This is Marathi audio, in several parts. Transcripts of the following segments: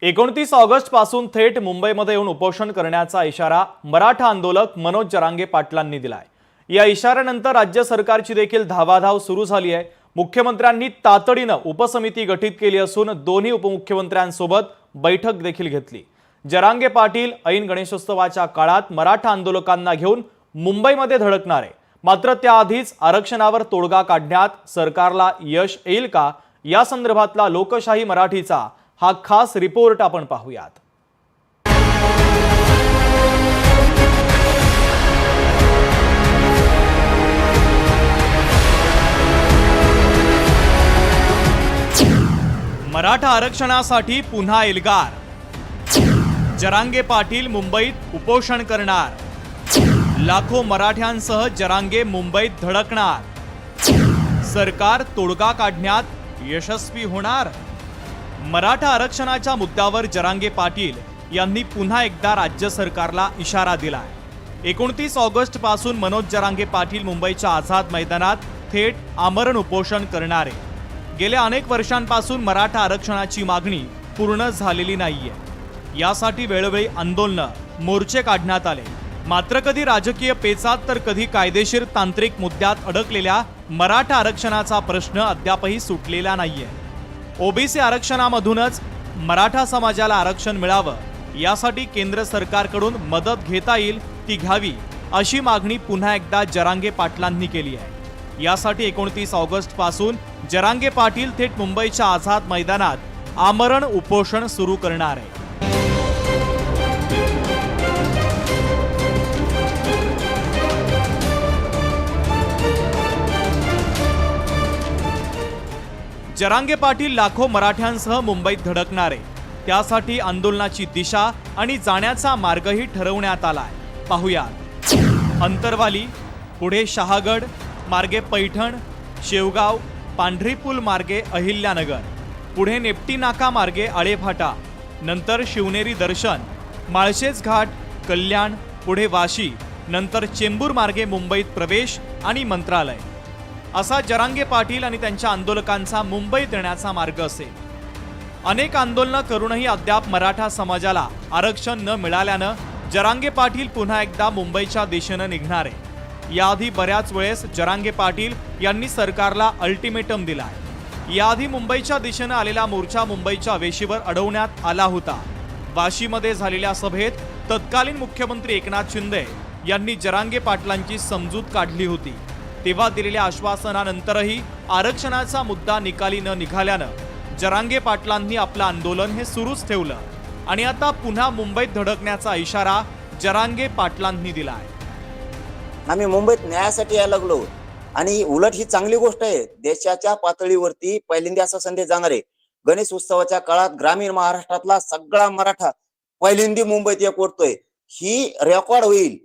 29 ऑगस्ट पासून थेट मुंबईमध्ये येऊन उपोषण करण्याचा इशारा मराठा आंदोलक मनोज जरांगे पाटलांनी दिलाय। या इशाऱ्यानंतर राज्य सरकारची देखील धावाधाव सुरू झाली आहे। मुख्यमंत्र्यांनी तातडीने उपसमिती गठीत केली असून दोन्ही उपमुख्यमंत्र्यांसोबत बैठक देखील घेतली। जरांगे पाटील ऐन गणेशोत्सवाच्या काळात मराठा आंदोलकांना घेऊन मुंबईमध्ये धडकणार आहे। मात्र त्याआधीच आरक्षणावर तोडगा काढण्यात सरकारला यश येईल का, या संदर्भातला लोकशाही मराठीचा हा खास रिपोर्ट आपण पाहूयात। मराठा आरक्षणासाठी पुन्हा एल्गार, जरांगे पाटील मुंबईत उपोषण करणार, लाखो मराठ्यांसह जरांगे मुंबईत धडकणार, सरकार तोडगा काढण्यात यशस्वी होणार। मराठा आरक्षणाच्या मुद्द्यावर जरांगे पाटील यांनी पुन्हा एकदा राज्य सरकारला इशारा दिलाय। 29 ऑगस्ट पासून मनोज जरांगे पाटील मुंबईच्या आझाद मैदानात थेट आमरण उपोषण करणार आहे। गेल्या अनेक वर्षांपासून मराठा आरक्षणाची मागणी पूर्ण झालेली नाहीये। यासाठी वेळोवेळी आंदोलन मोर्चे काढण्यात आले। मात्र कधी राजकीय पेचात तर कधी कायदेशीर तांत्रिक मुद्द्यात अडकलेल्या मराठा आरक्षणाचा प्रश्न अद्यापही सुटलेला नाहीये। ओबीसी आरक्षणामधूनच मराठा समाजाला आरक्षण मिळावं, यासाठी केंद्र सरकारकडून मदत घेता येईल ती घ्यावी, अशी मागणी पुन्हा एकदा जरांगे पाटलांनी केली आहे। यासाठी 29 ऑगस्ट पासून जरांगे पाटील थेट मुंबईच्या आझाद मैदानात आमरण उपोषण सुरू करणार आहे। जरांगे पाटील लाखो मराठ्यांसह मुंबईत धडकणार आहे। त्यासाठी आंदोलनाची दिशा आणि जाण्याचा मार्गही ठरवण्यात आलाय। पाहूयात। अंतरवाली, पुढे शहागड मार्गे पैठण, शेवगाव, पांढरी पूल मार्गे अहिल्यानगर, पुढे नेप्टी नाका मार्गे आळेफाटा, नंतर शिवनेरी दर्शन, माळशेज घाट, कल्याण, पुढे वाशी, नंतर चेंबूर मार्गे मुंबईत प्रवेश आणि मंत्रालय, असा जरांगे पाटील आणि त्यांच्या आंदोलकांचा मुंबईत येण्याचा मार्ग असेल। अनेक आंदोलनं करूनही अद्याप मराठा समाजाला आरक्षण न मिळाल्यानं जरांगे पाटील पुन्हा एकदा मुंबईच्या दिशेने निघणार आहे। याआधी बऱ्याच वेळेस जरांगे पाटील यांनी सरकारला अल्टिमेटम दिलाय। याआधी मुंबईच्या दिशेने आलेला मोर्चा मुंबईच्या वेशीवर अडवण्यात आला होता। वाशीमध्ये झालेल्या सभेत तत्कालीन मुख्यमंत्री एकनाथ शिंदे यांनी जरांगे पाटलांची समजूत काढली होती। तेव्हा दिलेल्या आश्वासनानंतरही आरक्षणाचा मुद्दा निकाली न निघाल्यानं जरांगे पाटलांनी आपलं आंदोलन हे सुरूच ठेवलं आणि आता पुन्हा मुंबईत धडकण्याचा इशारा जरांगे पाटलांनी दिलाय। आम्ही मुंबईत न्यायासाठी यायला लागलो आणि उलट ही चांगली गोष्ट आहे। देशाच्या पातळीवरती पहिल्यांदा असा संदेश जाणार आहे, गणेश उत्सवाच्या काळात ग्रामीण महाराष्ट्रातला सगळा मराठा पहिल्यांदा मुंबईत एकवटतोय, ही रेकॉर्ड होईल।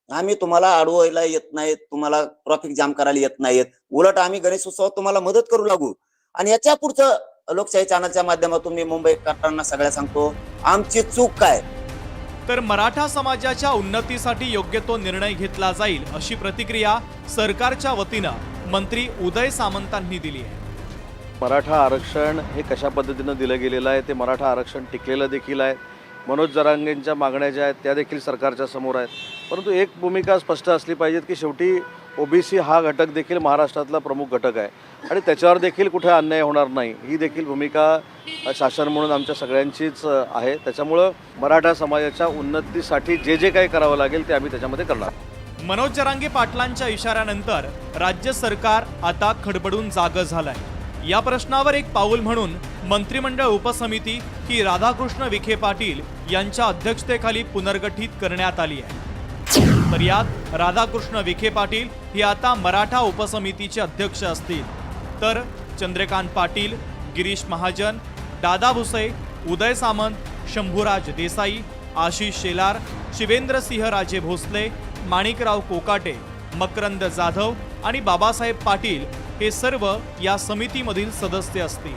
आम्ही तुम्हाला अडवायला येत नाहीत, तुम्हाला ट्रॅफिक जाम करायला येत नाहीत, उलट आम्ही गणेश उत्सवात तुम्हाला मदत करू लागू। आणि याच्या पुढचं लोकशाही चॅनलच्या माध्यमातून मी मुंबईकरांना सगळ्या सांगतो, आमची चूक काय। तर मराठा समाजाच्या उन्नतीसाठी योग्य तो निर्णय घेतला जाईल, अशी प्रतिक्रिया सरकारच्या वतीनं मंत्री उदय सामंतांनी दिली आहे। मराठा आरक्षण हे कशा पद्धतीनं दिलं गेलेलं आहे, ते मराठा आरक्षण टिकलेलं देखील आहे। मनोज जरांगेंच्या मागण्या ज्या आहेत त्या देखील सरकारच्या समोर आहेत। परंतु एक भूमिका स्पष्ट असली पाहिजे की शेवटी ओबीसी हा घटक देखील महाराष्ट्रातला प्रमुख घटक आहे आणि त्याच्यावर देखील कुठे अन्याय होणार नाही, ही देखील भूमिका शासन म्हणून आमच्या सगळ्यांचीच आहे। त्याच्यामुळं मराठा समाजाच्या उन्नतीसाठी जे जे काही करावं लागेल ते आम्ही त्याच्यामध्ये करणार। मनोज जरांगे पाटलांच्या इशाऱ्यानंतर राज्य सरकार आता खडबडून जागं झालंय। या प्रश्नावर एक पाऊल म्हणून मंत्रिमंडळ उपसमिती ही राधाकृष्ण विखे पाटील यांच्या अध्यक्षतेखाली पुनर्गठित करण्यात आली आहे। तर यात राधाकृष्ण विखे पाटील हे आता मराठा उपसमितीचे अध्यक्ष असतील, तर चंद्रकांत पाटील, गिरीश महाजन, दादा भुसे, उदय सामंत, शंभूराज देसाई, आशिष शेलार, शिवेंद्रसिंह राजे भोसले, माणिकराव कोकाटे, मकरंद जाधव आणि बाबासाहेब पाटील हे सर्व या समितीमधील सदस्य असतील।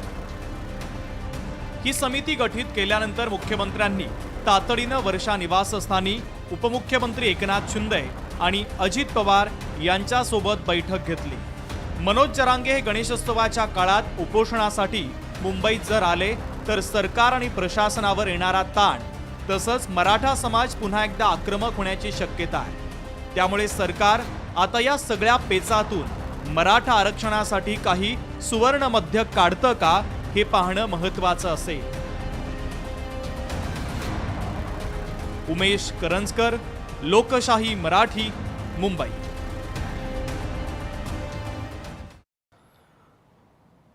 ही समिती गठीत केल्यानंतर मुख्यमंत्र्यांनी तातडीनं वर्षा निवासस्थानी उपमुख्यमंत्री एकनाथ शिंदे आणि अजित पवार यांच्यासोबत बैठक घेतली। मनोज जरांगे हे गणेशोत्सवाच्या काळात उपोषणासाठी मुंबईत जर आले तर सरकार आणि प्रशासनावर येणारा ताण तसंच मराठा समाज पुन्हा एकदा आक्रमक होण्याची शक्यता आहे. त्यामुळे सरकार आता या सगळ्या पेचातून मराठा आरक्षणासाठी काही सुवर्ण मध्य काढतं का हे पाहणं महत्त्वाचं असेल. उमेश करंजकर, लोकशाही मराठी, मुंबई.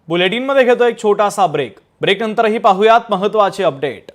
बुलेटिनमध्ये घेतो एक छोटासा ब्रेक. ब्रेकनंतरही पाहूयात महत्त्वाचे अपडेट.